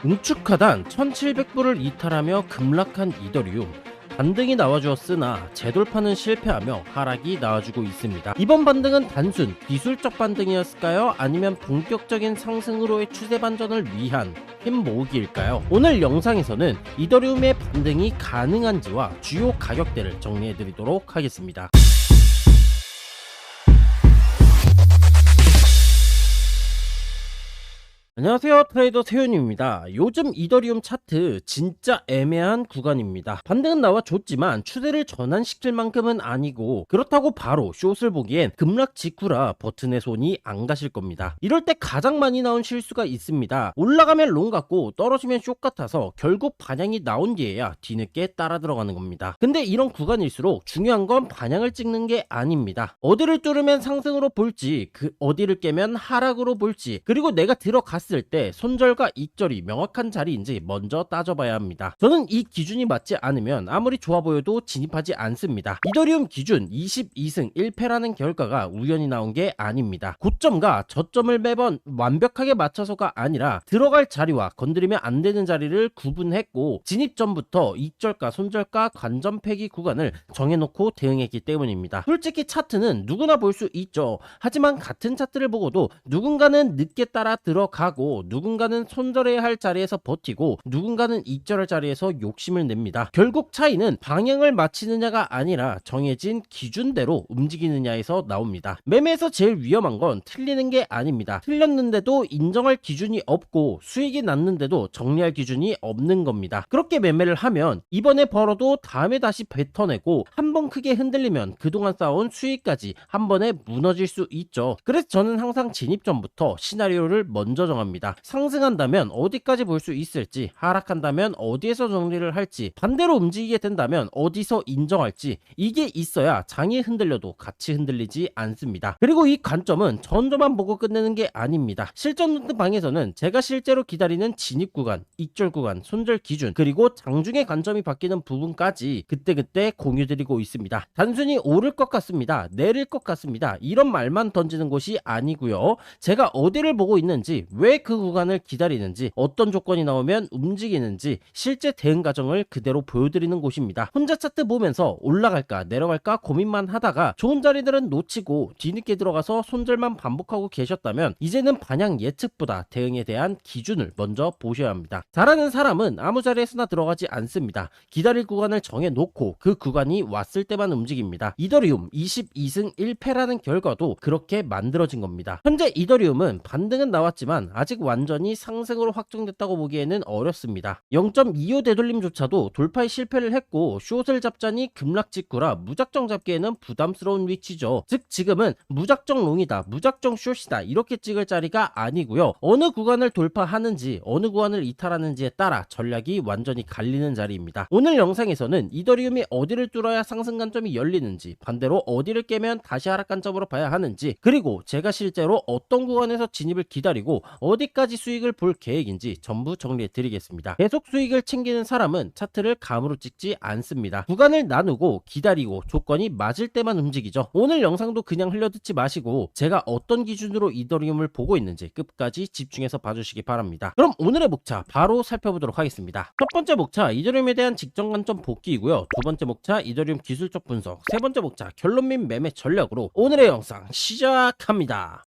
응축하단 1700불을 이탈하며 급락한 이더리움. 반등이 나와주었으나 재돌파는 실패하며 하락이 나와주고 있습니다. 이번 반등은 단순 기술적 반등이었을까요? 아니면 본격적인 상승으로의 추세 반전을 위한 힘 모으기일까요? 오늘 영상에서는 이더리움의 반등이 가능한지와 주요 가격대를 정리해드리도록 하겠습니다. 안녕하세요, 트레이더 세윤입니다. 요즘 이더리움 차트 진짜 애매한 구간입니다. 반등은 나와줬지만 추세를 전환시킬 만큼은 아니고, 그렇다고 바로 숏을 보기엔 급락 직후라 버튼에 손이 안 가실 겁니다. 이럴 때 가장 많이 나온 실수가 있습니다. 올라가면 롱 같고 떨어지면 숏 같아서 결국 반향이 나온 뒤에야 뒤늦게 따라 들어가는 겁니다. 근데 이런 구간일수록 중요한 건 반향을 찍는 게 아닙니다. 어디를 뚫으면 상승으로 볼지, 어디를 깨면 하락으로 볼지, 그리고 내가 들어갔을 때 손절과 익절이 명확한 자리인지 먼저 따져봐야 합니다. 저는 이 기준이 맞지 않으면 아무리 좋아 보여도 진입하지 않습니다. 이더리움 기준 22승 1패라는 결과가 우연히 나온 게 아닙니다. 고점과 저점을 매번 완벽하게 맞춰서가 아니라 들어갈 자리와 건드리면 안 되는 자리를 구분했고, 진입 전부터 익절가 손절가 관점 폐기 구간을 정해놓고 대응했기 때문입니다. 솔직히 차트는 누구나 볼 수 있죠. 하지만 같은 차트를 보고도 누군가는 늦게 따라 들어가고, 누군가는 손절해야 할 자리에서 버티고, 누군가는 익절할 자리에서 욕심을 냅니다. 결국 차이는 방향을 맞히느냐가 아니라 정해진 기준대로 움직이느냐에서 나옵니다. 매매에서 제일 위험한 건 틀리는 게 아닙니다. 틀렸는데도 인정할 기준이 없고, 수익이 났는데도 정리할 기준이 없는 겁니다. 그렇게 매매를 하면 이번에 벌어도 다음에 다시 뱉어내고, 한번 크게 흔들리면 그동안 쌓아온 수익까지 한 번에 무너질 수 있죠. 그래서 저는 항상 진입 전부터 시나리오를 먼저 정합니다. 상승한다면 어디까지 볼 수 있을지, 하락한다면 어디에서 정리를 할지, 반대로 움직이게 된다면 어디서 인정할지, 이게 있어야 장이 흔들려도 같이 흔들리지 않습니다. 그리고 이 관점은 전조만 보고 끝내는 게 아닙니다. 실전 노트 방에서는 제가 실제로 기다리는 진입 구간, 익절 구간, 손절 기준, 그리고 장중의 관점이 바뀌는 부분까지 그때그때 공유드리고 있습니다. 단순히 오를 것 같습니다, 내릴 것 같습니다, 이런 말만 던지는 곳이 아니고요. 제가 어디를 보고 있는지, 왜 그 구간을 기다리는지, 어떤 조건이 나오면 움직이는지 실제 대응 과정을 그대로 보여드리는 곳입니다. 혼자 차트 보면서 올라갈까 내려갈까 고민만 하다가 좋은 자리들은 놓치고 뒤늦게 들어가서 손절만 반복하고 계셨다면, 이제는 반향 예측보다 대응에 대한 기준을 먼저 보셔야 합니다. 잘하는 사람은 아무 자리에서나 들어가지 않습니다. 기다릴 구간을 정해놓고 그 구간이 왔을 때만 움직입니다. 이더리움 22승 1패라는 결과도 그렇게 만들어진 겁니다. 현재 이더리움은 반등은 나왔지만 아직 완전히 상승으로 확정됐다고 보기에는 어렵습니다. 0.25 되돌림조차도 돌파에 실패를 했고, 숏을 잡자니 급락 직후라 무작정 잡기에는 부담스러운 위치죠. 즉 지금은 무작정 롱이다, 무작정 숏이다 이렇게 찍을 자리가 아니고요. 어느 구간을 돌파하는지, 어느 구간을 이탈하는지에 따라 전략이 완전히 갈리는 자리입니다. 오늘 영상에서는 이더리움이 어디를 뚫어야 상승 관점이 열리는지, 반대로 어디를 깨면 다시 하락 관점으로 봐야 하는지, 그리고 제가 실제로 어떤 구간에서 진입을 기다리고 어디까지 수익을 볼 계획인지 전부 정리해 드리겠습니다. 계속 수익을 챙기는 사람은 차트를 감으로 찍지 않습니다. 구간을 나누고 기다리고 조건이 맞을 때만 움직이죠. 오늘 영상도 그냥 흘려듣지 마시고 제가 어떤 기준으로 이더리움을 보고 있는지 끝까지 집중해서 봐주시기 바랍니다. 그럼 오늘의 목차 바로 살펴보도록 하겠습니다. 첫 번째 목차 이더리움에 대한 직전 관점 복귀이고요. 두 번째 목차 이더리움 기술적 분석, 세 번째 목차 결론 및 매매 전략으로 오늘의 영상 시작합니다.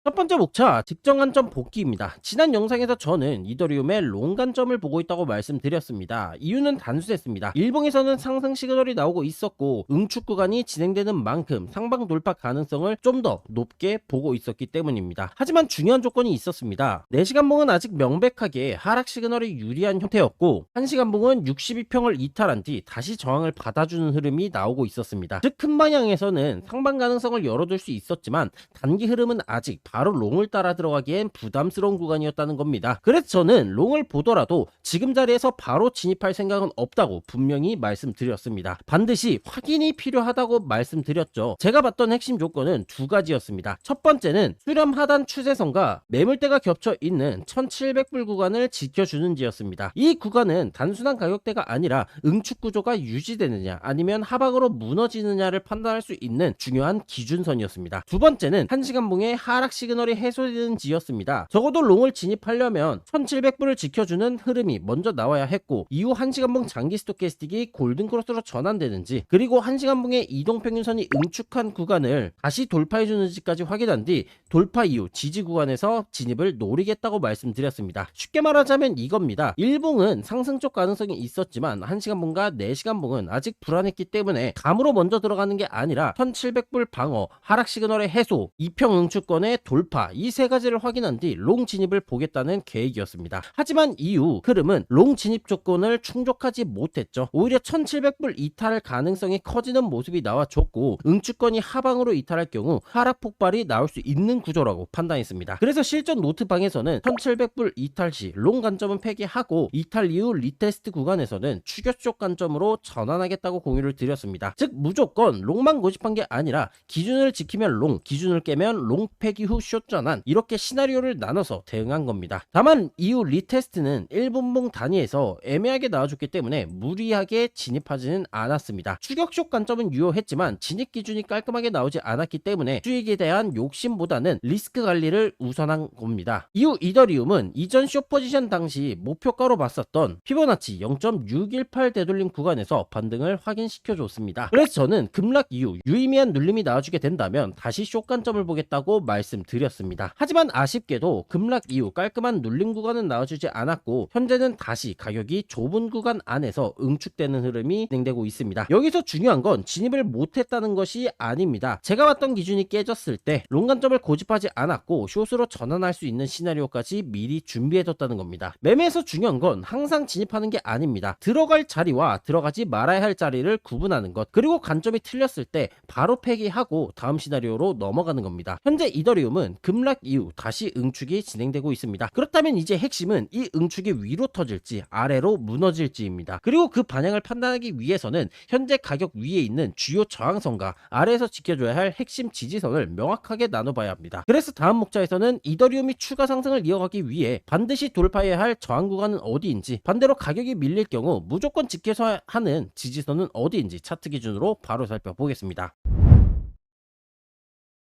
첫 번째 목차 직전 관점 복귀입니다. 지난 영상에서 저는 이더리움의 롱 관점을 보고 있다고 말씀드렸습니다. 이유는 단순했습니다. 일봉에서는 상승 시그널이 나오고 있었고, 응축 구간이 진행되는 만큼 상방 돌파 가능성을 좀 더 높게 보고 있었기 때문입니다. 하지만 중요한 조건이 있었습니다. 4시간봉은 아직 명백하게 하락 시그널이 유리한 형태였고, 1시간봉은 62평을 이탈한 뒤 다시 저항을 받아주는 흐름이 나오고 있었습니다. 즉 큰 방향에서는 상방 가능성을 열어둘 수 있었지만 단기 흐름은 아직 바로 롱을 따라 들어가기엔 부담스러운 구간이었다는 겁니다. 그래서 저는 롱을 보더라도 지금 자리에서 바로 진입할 생각은 없다고 분명히 말씀드렸습니다. 반드시 확인이 필요하다고 말씀드렸죠. 제가 봤던 핵심 조건은 두 가지였습니다. 첫 번째는 수렴 하단 추세선과 매물대가 겹쳐 있는 1700불 구간을 지켜주는지였습니다. 이 구간은 단순한 가격대가 아니라 응축 구조가 유지되느냐 아니면 하방으로 무너지느냐를 판단할 수 있는 중요한 기준선이었습니다. 두 번째는 1시간봉의 하락 시그널이 해소되는지였습니다. 적어도 롱을 진입하려면 1700불을 지켜주는 흐름이 먼저 나와야 했고, 이후 1시간봉 장기 스토캐스틱이 골든크로스로 전환되는지, 그리고 1시간봉의 이동평균선이 응축한 구간을 다시 돌파해주는지까지 확인한 뒤 돌파 이후 지지 구간에서 진입을 노리겠다고 말씀드렸습니다. 쉽게 말하자면 이겁니다. 일봉은 상승적 가능성이 있었지만 1시간봉과 4시간봉은 아직 불안했기 때문에 감으로 먼저 들어가는 게 아니라 1700불 방어, 하락 시그널의 해소, 이평 응축권의 돌파, 이 세 가지를 확인한 뒤 롱 진입을 보겠다는 계획이었습니다. 하지만 이후 흐름은 롱 진입 조건을 충족하지 못했죠. 오히려 1700불 이탈 가능성이 커지는 모습이 나와줬고, 응축권이 하방으로 이탈할 경우 하락 폭발이 나올 수 있는 구조라고 판단했습니다. 그래서 실전 노트방에서는 1700불 이탈 시 롱 관점은 폐기하고, 이탈 이후 리테스트 구간에서는 추격 쪽 관점으로 전환하겠다고 공유를 드렸습니다. 즉 무조건 롱만 고집한 게 아니라 기준을 지키면 롱, 기준을 깨면 롱 폐기 후 숏 전환, 이렇게 시나리오를 나눠서 대응한 겁니다. 다만 이후 리테스트는 1분봉 단위에서 애매하게 나와줬기 때문에 무리하게 진입하지는 않았습니다. 추격 숏 관점은 유효했지만 진입 기준이 깔끔하게 나오지 않았기 때문에 수익에 대한 욕심보다는 리스크 관리를 우선한 겁니다. 이후 이더리움은 이전 숏 포지션 당시 목표가로 봤었던 피보나치 0.618 되돌림 구간에서 반등을 확인시켜 줬습니다. 그래서 저는 급락 이후 유의미한 눌림이 나와주게 된다면 다시 숏 관점을 보겠다고 말씀드렸습니다. 하지만 아쉽게도 급락 이후 깔끔한 눌림 구간은 나와주지 않았고, 현재는 다시 가격이 좁은 구간 안에서 응축되는 흐름이 진행되고 있습니다. 여기서 중요한 건 진입을 못했다는 것이 아닙니다. 제가 봤던 기준이 깨졌을 때 롱 관점을 고집하지 않았고 숏으로 전환할 수 있는 시나리오까지 미리 준비해뒀다는 겁니다. 매매에서 중요한 건 항상 진입하는 게 아닙니다. 들어갈 자리와 들어가지 말아야 할 자리를 구분하는 것, 그리고 관점이 틀렸을 때 바로 폐기하고 다음 시나리오로 넘어가는 겁니다. 현재 이더리움은 급락 이후 다시 응축이 진행되고 있습니다. 그렇다면 이제 핵심은 이 응축이 위로 터질지 아래로 무너질지입니다. 그리고 그 방향을 판단하기 위해서는 현재 가격 위에 있는 주요 저항선과 아래에서 지켜줘야 할 핵심 지지선을 명확하게 나눠봐야 합니다. 그래서 다음 목차에서는 이더리움이 추가 상승을 이어가기 위해 반드시 돌파해야 할 저항 구간은 어디인지, 반대로 가격이 밀릴 경우 무조건 지켜서 하는 지지선은 어디인지 차트 기준으로 바로 살펴보겠습니다.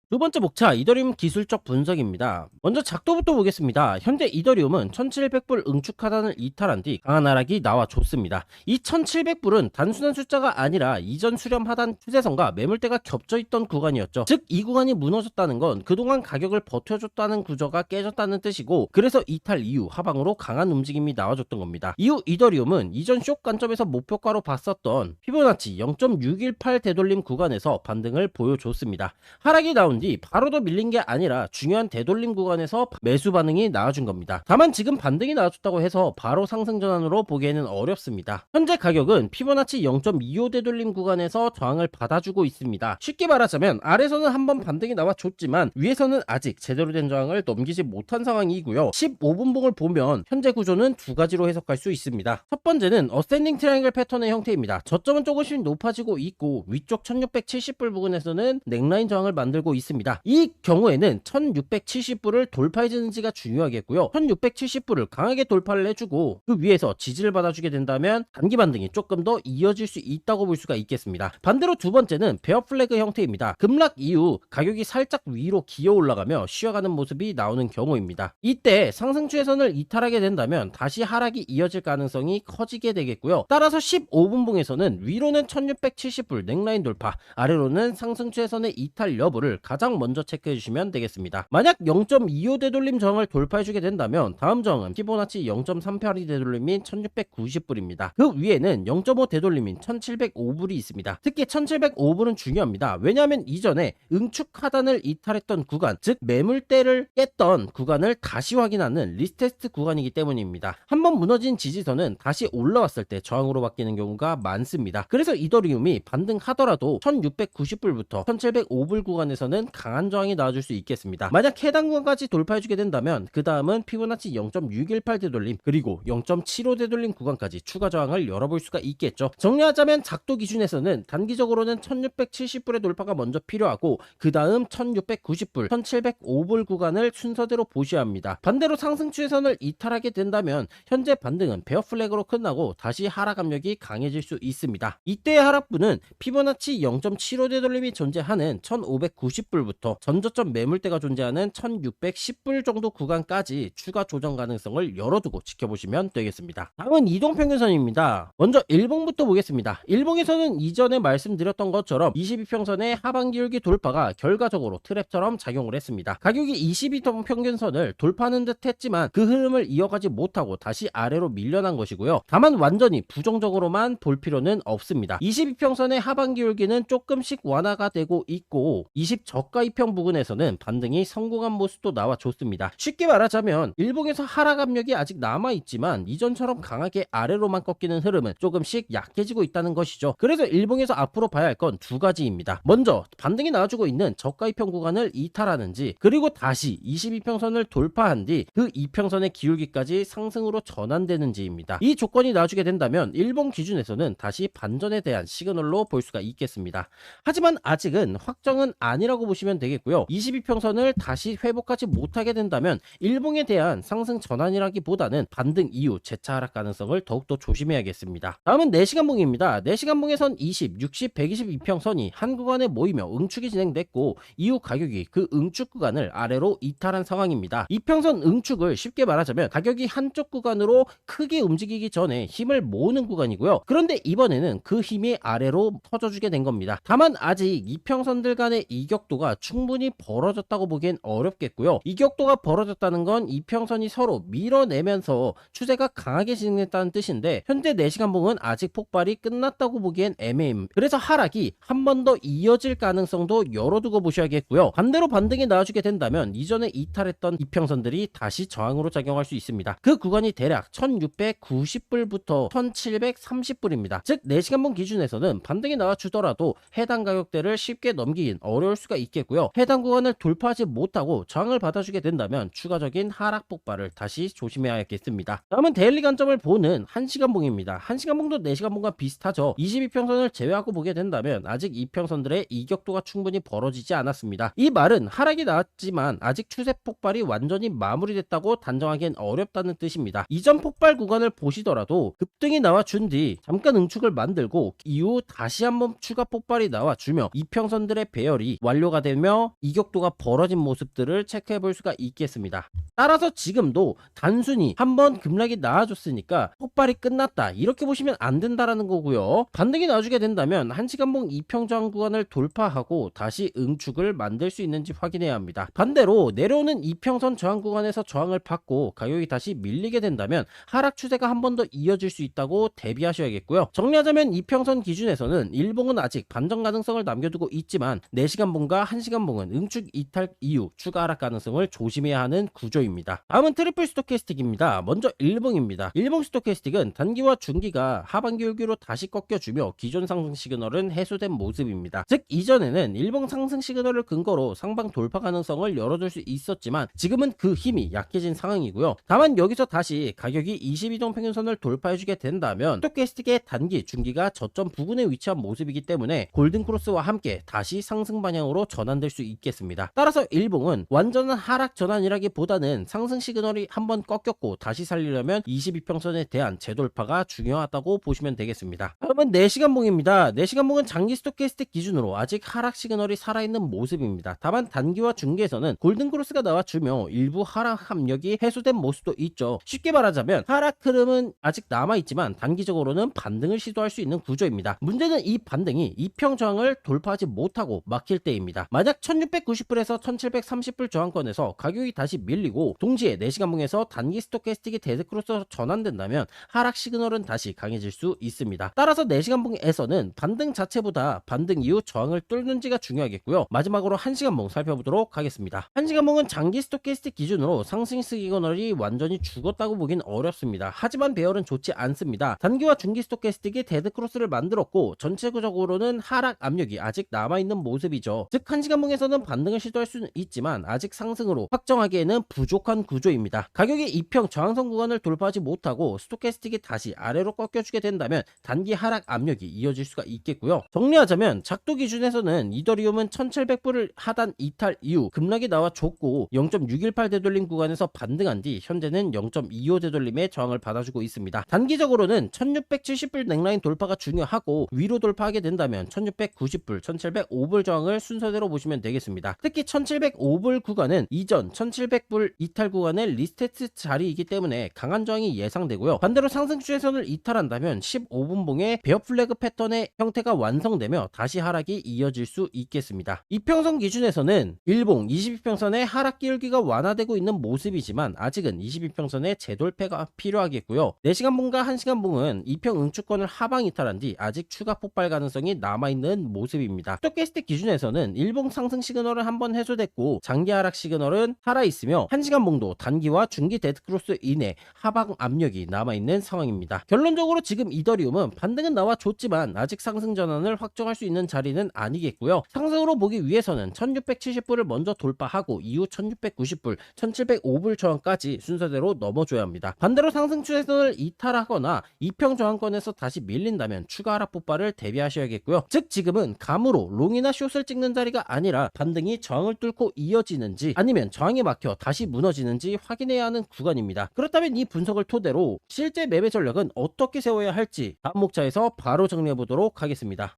두 번째 목차, 이더리움 기술적 분석입니다. 먼저 작도부터 보겠습니다. 현재 이더리움은 1700불 응축 하단을 이탈한 뒤 강한 하락이 나와줬습니다. 이 1700불은 단순한 숫자가 아니라 이전 수렴 하단 추세선과 매물대가 겹쳐있던 구간이었죠. 즉 이 구간이 무너졌다는 건 그동안 가격을 버텨줬다는 구조가 깨졌다는 뜻이고, 그래서 이탈 이후 하방으로 강한 움직임이 나와줬던 겁니다. 이후 이더리움은 이전 숏 관점에서 목표가로 봤었던 피보나치 0.618 되돌림 구간에서 반등을 보여줬습니다. 하락이 나온 뒤 바로 더 밀린 게 아니라 중요한 되돌림 구간에서 매수 반응이 나와준 겁니다. 다만 지금 반등이 나와줬다고 해서 바로 상승 전환으로 보기에는 어렵습니다. 현재 가격은 피보나치 0.25 되돌림 구간에서 저항을 받아주고 있습니다. 쉽게 말하자면 아래서는 한번 반등이 나와줬지만 위에서는 아직 제대로 된 저항을 넘기지 못한 상황이고요. 15분봉을 보면 현재 구조는 두 가지로 해석할 수 있습니다. 첫 번째는 어센딩 트라이앵글 패턴의 형태입니다. 저점은 조금씩 높아지고 있고 위쪽 1670불 부근에서는 넥라인 저항을 만들고 있습니다. 이 경우에는 1670불을 돌파해주는지가 중요하겠고요. 1670불을 강하게 돌파를 해주고 그 위에서 지지를 받아주게 된다면 단기 반등이 조금 더 이어질 수 있다고 볼 수가 있겠습니다. 반대로 두 번째는 베어 플래그 형태입니다. 급락 이후 가격이 살짝 위로 기어 올라가며 쉬어가는 모습이 나오는 경우입니다. 이때 상승 추세선을 이탈하게 된다면 다시 하락이 이어질 가능성이 커지게 되겠고요. 따라서 15분봉에서는 위로는 1670불 넥라인 돌파, 아래로는 상승 추세선의 이탈 여부를 가장 먼저 체크해 주시면 되겠습니다. 만약 0.25 되돌림 저항을 돌파해주게 된다면 다음 저항은 피보나치 0.38이 되돌림인 1690불입니다. 그 위에는 0.5 되돌림인 1705불이 있습니다. 특히 1705불은 중요합니다. 왜냐하면 이전에 응축 하단을 이탈했던 구간, 즉 매물대를 깼던 구간을 다시 확인하는 리테스트 구간이기 때문입니다. 한번 무너진 지지선은 다시 올라왔을 때 저항으로 바뀌는 경우가 많습니다. 그래서 이더리움이 반등하더라도 1690불부터 1705불 구간에서는 강한 저항이 나와줄 수 있겠습니다. 만약 해당 구간까지 돌파해주게 된다면 그 다음은 피보나치 0.618 되돌림 그리고 0.75 되돌림 구간까지 추가 저항을 열어볼 수가 있겠죠. 정리하자면 작도 기준에서는 단기적으로는 1670불의 돌파가 먼저 필요하고 그 다음 1690불, 1705불 구간을 순서대로 보셔야 합니다. 반대로 상승 추세선을 이탈하게 된다면 현재 반등은 베어 플래그로 끝나고 다시 하락 압력이 강해질 수 있습니다. 이때의 하락분은 피보나치 0.75 되돌림이 존재하는 1590불 1690불부터 전저점 매물대가 존재하는 1610불 정도 구간까지 추가 조정 가능성을 열어두고 지켜보시면 되겠습니다. 다음은 이동평균선입니다. 먼저 일봉부터 보겠습니다. 일봉에서는 이전에 말씀드렸던 것처럼 22평선의 하반기울기 돌파가 결과적으로 트랩처럼 작용을 했습니다. 가격이 22평균선을 돌파하는 듯 했지만 그 흐름을 이어가지 못하고 다시 아래로 밀려난 것이고요. 다만 완전히 부정적으로만 볼 필요는 없습니다. 22평선의 하반기울기는 조금씩 완화가 되고 있고 20저가 2평 부근에서는 반등이 성공한 모습도 나와줬습니다. 쉽게 말하자면 일봉에서 하락 압력이 아직 남아있지만 이전처럼 강하게 아래로만 꺾이는 흐름은 조금씩 약해지고 있다는 것이죠. 그래서 일봉에서 앞으로 봐야 할 건 두 가지입니다. 먼저 반등이 나와주고 있는 저가 2평 구간을 이탈하는지, 그리고 다시 22평선을 돌파한 뒤 그 2평선의 기울기까지 상승으로 전환되는지입니다. 이 조건이 나와주게 된다면 일봉 기준에서는 다시 반전에 대한 시그널로 볼 수가 있겠습니다. 하지만 아직은 확정은 아니라고 보시면 되겠고요. 22평선을 다시 회복하지 못하게 된다면 일봉에 대한 상승 전환이라기보다는 반등 이후 재차 하락 가능성을 더욱더 조심해야겠습니다. 다음은 4시간봉입니다. 4시간봉에선 20, 60, 122평선이 한 구간에 모이며 응축이 진행됐고 이후 가격이 그 응축 구간을 아래로 이탈한 상황입니다. 이평선 응축을 쉽게 말하자면 가격이 한쪽 구간으로 크게 움직이기 전에 힘을 모으는 구간이고요. 그런데 이번에는 그 힘이 아래로 터져주게 된 겁니다. 다만 아직 이평선들 간의 이격도가 충분히 벌어졌다고 보기엔 어렵겠고요. 이격도가 벌어졌다는 건 이평선이 서로 밀어내면서 추세가 강하게 진행했다는 뜻인데 현재 4시간봉은 아직 폭발이 끝났다고 보기엔 애매임. 그래서 하락이 한 번 더 이어질 가능성도 열어두고 보셔야겠고요. 반대로 반등이 나와주게 된다면 이전에 이탈했던 이평선들이 다시 저항으로 작용할 수 있습니다. 그 구간이 대략 1690불부터 1730불입니다. 즉 4시간봉 기준에서는 반등이 나와주더라도 해당 가격대를 쉽게 넘기긴 어려울 수가 있겠고요. 해당 구간을 돌파하지 못하고 저항을 받아주게 된다면 추가적인 하락 폭발을 다시 조심해야겠습니다. 다음은 데일리 관점을 보는 1시간봉입니다. 1시간봉도 4시간봉과 비슷하죠. 22평선을 제외하고 보게 된다면 아직 이평선들의 이격도가 충분히 벌어지지 않았습니다. 이 말은 하락이 나왔지만 아직 추세 폭발이 완전히 마무리됐다고 단정하기엔 어렵다는 뜻입니다. 이전 폭발 구간을 보시더라도 급등이 나와준 뒤 잠깐 응축을 만들고 이후 다시 한번 추가 폭발이 나와주며 이평선들의 배열이 완료가 되며 이격도가 벌어진 모습들을 체크해 볼 수가 있겠습니다. 따라서 지금도 단순히 한번 급락이 나와줬으니까 폭발이 끝났다 이렇게 보시면 안 된다라는 거고요. 반등이 나와주게 된다면 1시간봉 이평저항 구간을 돌파하고 다시 응축을 만들 수 있는지 확인해야 합니다. 반대로 내려오는 이평선 저항 구간에서 저항을 받고 가격이 다시 밀리게 된다면 하락 추세가 한 번 더 이어질 수 있다고 대비하셔야겠고요. 정리하자면 이평선 기준에서는 일봉은 아직 반전 가능성을 남겨두고 있지만 4시간봉과 1시간봉은 응축 이탈 이후 추가 하락 가능성을 조심해야 하는 구조입니다. 다음은 트리플 스토캐스틱입니다. 먼저 일봉입니다. 일봉 스토캐스틱은 단기와 중기가 하반기 울기로 다시 꺾여주며 기존 상승 시그널은 해소된 모습입니다. 즉 이전에는 일봉 상승 시그널을 근거로 상방 돌파 가능성을 열어둘 수 있었지만 지금은 그 힘이 약해진 상황이고요. 다만 여기서 다시 가격이 22동 평균선을 돌파해주게 된다면 스토캐스틱의 단기, 중기가 저점 부근에 위치한 모습이기 때문에 골든크로스와 함께 다시 상승 방향으로 전환될 수 있겠습니다. 따라서 일봉은 완전한 하락 전환이라기보다는 상승 시그널이 한번 꺾였고 다시 살리려면 22평선에 대한 재돌파가 중요하다고 보시면 되겠습니다. 다음은 4시간봉입니다. 4시간봉은 장기 스토캐스틱 기준으로 아직 하락 시그널이 살아있는 모습입니다. 다만 단기와 중기에서는 골든크로스가 나와주며 일부 하락 압력이 해소된 모습도 있죠. 쉽게 말하자면 하락 흐름은 아직 남아있지만 단기적으로는 반등을 시도할 수 있는 구조입니다. 문제는 이 반등이 이평 저항을 돌파하지 못하고 막힐 때입니다. 만약 1690불에서 1730불 저항권에서 가격이 다시 밀리고 동시에 4시간봉에서 단기 스토캐스틱이 데드크로스로 전환된다면 하락 시그널은 다시 강해질 수 있습니다. 따라서 4시간봉에서는 반등 자체보다 반등 이후 저항을 뚫는지가 중요하겠고요. 마지막으로 1시간봉 살펴보도록 하겠습니다. 1시간봉은 장기 스토캐스틱 기준으로 상승 시그널이 완전히 죽었다고 보긴 어렵습니다. 하지만 배열은 좋지 않습니다. 단기와 중기 스토캐스틱이 데드크로스를 만들었고 전체적으로는 하락 압력이 아직 남아있는 모습이죠. 즉 1시간봉에서는 반등을 시도할 수는 있지만 아직 상승으로 확정하기에는 부족한 구조입니다. 가격이 이평 저항선 구간을 돌파하지 못하고 스토캐스틱이 다시 아래로 꺾여주게 된다면 단기 하락 압력이 이어질 수가 있겠고요. 정리하자면 작도 기준에서는 이더리움은 1700불을 하단 이탈 이후 급락이 나와줬고 0.618 되돌림 구간에서 반등한 뒤 현재는 0.25 되돌림의 저항을 받아주고 있습니다. 단기적으로는 1670불 넥라인 돌파가 중요하고 위로 돌파하게 된다면 1690불, 1705불 저항을 순서대로 순서로 보시면 되겠습니다. 특히 1705불 구간은 이전 1700불 이탈 구간의 리스테트 자리이기 때문에 강한 저항이 예상되고요. 반대로 상승 추세선을 이탈한다면 15분봉의 베어 플래그 패턴의 형태가 완성되며 다시 하락이 이어질 수 있겠습니다. 이평선 기준에서는 일봉 22평선의 하락 기울기가 완화되고 있는 모습이지만 아직은 22평선의 재돌패가 필요하겠고요. 4시간봉과 1시간봉은 이평 응축권을 하방 이탈한 뒤 아직 추가 폭발 가능성이 남아있는 모습입니다. 스톡캐스틱 기준에서는 일봉 상승 시그널은 한번 해소됐고 장기 하락 시그널은 살아있으며 1시간봉도 단기와 중기 데드크로스 이내 하방 압력이 남아있는 상황입니다. 결론적으로 지금 이더리움은 반등은 나와줬지만 아직 상승 전환을 확정할 수 있는 자리는 아니겠고요. 상승으로 보기 위해서는 1670불을 먼저 돌파하고 이후 1690불, 1705불 저항까지 순서대로 넘어줘야 합니다. 반대로 상승 추세선을 이탈하거나 이평 저항권에서 다시 밀린다면 추가 하락 폭발을 대비하셔야겠고요. 즉 지금은 감으로 롱이나 숏을 찍는 자리가 아니라 반등이 저항을 뚫고 이어지는지 아니면 저항에 막혀 다시 무너지는지 확인해야 하는 구간입니다. 그렇다면 이 분석을 토대로 실제 매매 전략은 어떻게 세워야 할지 다음 목차에서 바로 정리해 보도록 하겠습니다.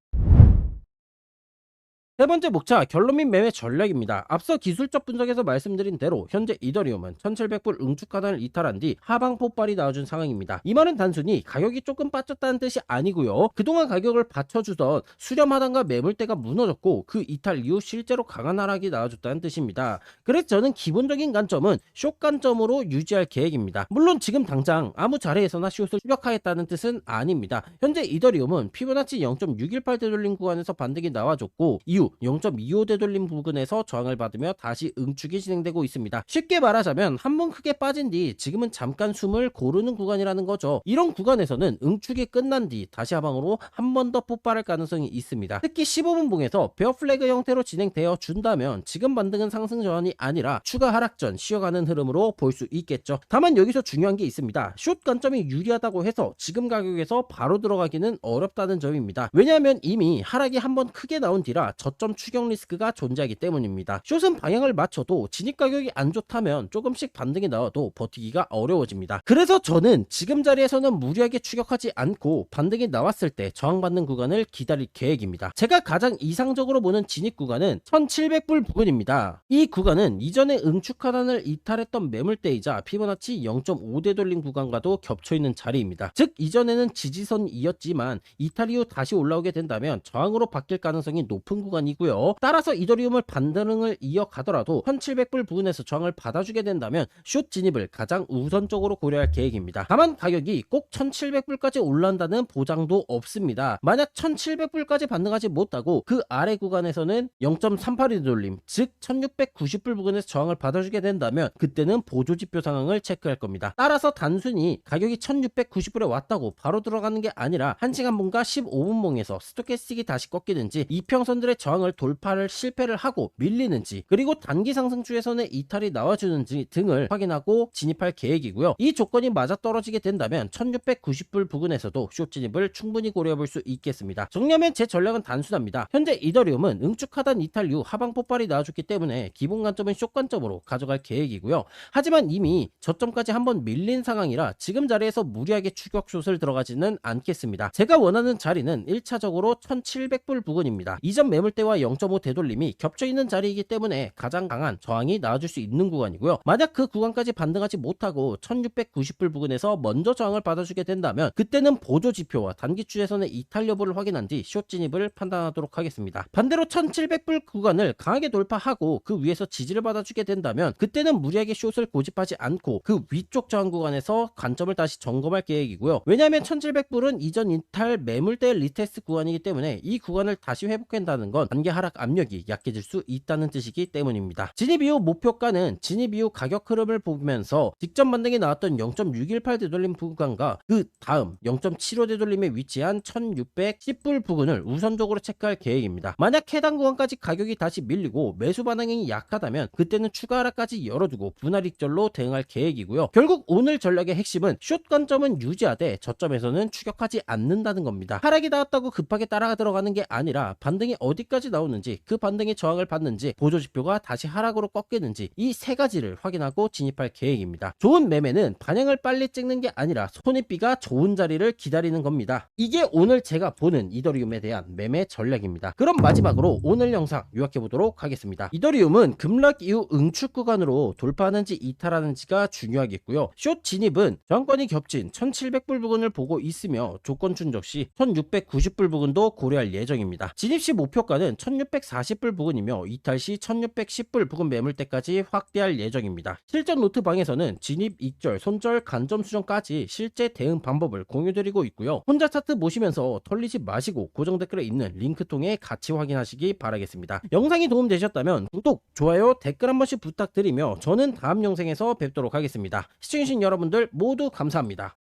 세 번째 목차 결론 및 매매 전략입니다. 앞서 기술적 분석에서 말씀드린 대로 현재 이더리움은 1700불 응축 하단을 이탈한 뒤 하방 폭발이 나와준 상황입니다. 이 말은 단순히 가격이 조금 빠졌다는 뜻이 아니고요. 그동안 가격을 받쳐주던 수렴 하단과 매물대가 무너졌고 그 이탈 이후 실제로 강한 하락이 나와줬다는 뜻입니다. 그래서 저는 기본적인 관점은 숏 관점으로 유지할 계획입니다. 물론 지금 당장 아무 자리에서나 숏을 추격하겠다는 뜻은 아닙니다. 현재 이더리움은 피보나치 0.618 되돌림 구간에서 반등이 나와줬고 이후 0.25 되돌림 부근에서 저항을 받으며 다시 응축이 진행되고 있습니다. 쉽게 말하자면 한번 크게 빠진 뒤 지금은 잠깐 숨을 고르는 구간이라는 거죠. 이런 구간에서는 응축이 끝난 뒤 다시 하방으로 한 번 더 폭발할 가능성이 있습니다. 특히 15분봉에서 베어 플래그 형태로 진행되어 준다면 지금 반등은 상승 전환이 아니라 추가 하락전 쉬어가는 흐름으로 볼 수 있겠죠. 다만 여기서 중요한 게 있습니다. 숏 관점이 유리하다고 해서 지금 가격에서 바로 들어가기는 어렵다는 점입니다. 왜냐하면 이미 하락이 한번 크게 나온 뒤라 저점 추격 리스크가 존재하기 때문입니다. 숏은 방향을 맞춰도 진입 가격이 안 좋다면 조금씩 반등이 나와도 버티기가 어려워집니다. 그래서 저는 지금 자리에서는 무리하게 추격하지 않고 반등이 나왔을 때 저항받는 구간을 기다릴 계획입니다. 제가 가장 이상적으로 보는 진입 구간은 1700불 부근입니다. 이 구간은 이전에 응축 하단을 이탈했던 매물대이자 피보나치 0.5 되돌림 구간과도 겹쳐있는 자리입니다. 즉 이전에는 지지선이었지만 이탈 이후 다시 올라오게 된다면 저항으로 바뀔 가능성이 높은 구간이고요. 따라서 이더리움을 반등을 이어가더라도 1700불 부근에서 저항을 받아주게 된다면 숏 진입을 가장 우선적으로 고려할 계획입니다. 다만 가격이 꼭 1700불까지 올라온다는 보장도 없습니다. 만약 1700불까지 반등하지 못하고 그 아래 구간에서는 0.38 되돌림 즉 1690불 부근에서 저항을 받아주게 된다면 그때는 보조지표 상황을 체크할 겁니다. 따라서 단순히 가격이 1690불에 왔다고 바로 들어가는 게 아니라 1시간봉과 15분봉에서 스토캐스틱이 다시 꺾이는지 이평선들의 저항을 돌파를 실패를 하고 밀리는지 그리고 단기 상승 추세선의 이탈이 나와주는지 등을 확인하고 진입할 계획이고요. 이 조건이 맞아떨어지게 된다면 1690불 부근에서도 숏 진입을 충분히 고려해볼 수 있겠습니다. 정리하면 제 전략은 단순합니다. 현재 이더리움은 응축 하단 이탈 이후 하방 폭발이 나와줬기 때문에 기본 관점은 숏 관점으로 가져갈 계획이고요. 하지만 이미 저점까지 한번 밀린 상황이라 지금 자리에서 무리하게 추격 숏을 들어가지는 않겠습니다. 제가 원하는 자리는 1차적으로 1700불 부근입니다. 이전 매물대와 0.5 되돌림이 겹쳐있는 자리이기 때문에 가장 강한 저항이 나와줄 수 있는 구간이고요. 만약 그 구간까지 반등하지 못하고 1690불 부근에서 먼저 저항을 받아주게 된다면 그때는 보조지표와 단기 추세선의 이탈 여부를 확인한 뒤 숏 진입을 판단하도록 하겠습니다. 반대로 1700불 구간을 강하게 돌파하고 그 위에서 지지를 받아주게 된다면 그때는 무리하게 숏을 고집하지 않고 그 위쪽 저항 구간에서 관점을 다시 점검할 계획이고요. 왜냐하면 1700불은 이전 이탈 매물대 리테스트 구간이기 때문에 이 구간을 다시 회복한다는 건 단기 하락 압력이 약해질 수 있다는 뜻이기 때문입니다. 진입 이후 목표가는 진입 이후 가격 흐름을 보면서 직전 반등이 나왔던 0.618 되돌림 구간과 그 다음 0.75 되돌림에 위치한 1610불 부근을 우선적으로 체크할 계획입니다. 만약 해당 구간까지 가격이 다시 밀리고 매수 반응이 약하다면 그때는 추가 하락까지 열어두고 분할 익절로 대응할 계획이고요. 결국 오늘 전략의 핵심은 숏 관점은 유지하되 저점에서는 추격하지 않는다는 겁니다. 하락이 나왔다고 급하게 따라가 들어가는 게 아니라 반등이 어디까지 어디까지 나오는지, 그 반등의 저항을 받는지, 보조지표가 다시 하락으로 꺾이는지 이 세 가지를 확인하고 진입할 계획입니다. 좋은 매매는 반영을 빨리 찍는 게 아니라 손익비가 좋은 자리를 기다리는 겁니다. 이게 오늘 제가 보는 이더리움에 대한 매매 전략입니다. 그럼 마지막으로 오늘 영상 요약해 보도록 하겠습니다. 이더리움은 급락 이후 응축 구간으로 돌파하는지 이탈하는지가 중요하겠고요. 숏 진입은 저항권이 겹친 1700불 부근을 보고 있으며 조건 충족 시 1690불 부근도 고려할 예정입니다. 진입 시 목표가는 1640불 부근이며 이탈 시 1610불 부근 매물대까지 확대할 예정입니다. 실전 노트방에서는 진입, 익절, 손절, 간점 수정까지 실제 대응 방법을 공유드리고 있고요. 혼자 차트 보시면서 털리지 마시고 고정 댓글에 있는 링크 통해 같이 확인하시기 바라겠습니다. 영상이 도움되셨다면 구독, 좋아요, 댓글 한 번씩 부탁드리며 저는 다음 영상에서 뵙도록 하겠습니다. 시청해주신 여러분들 모두 감사합니다.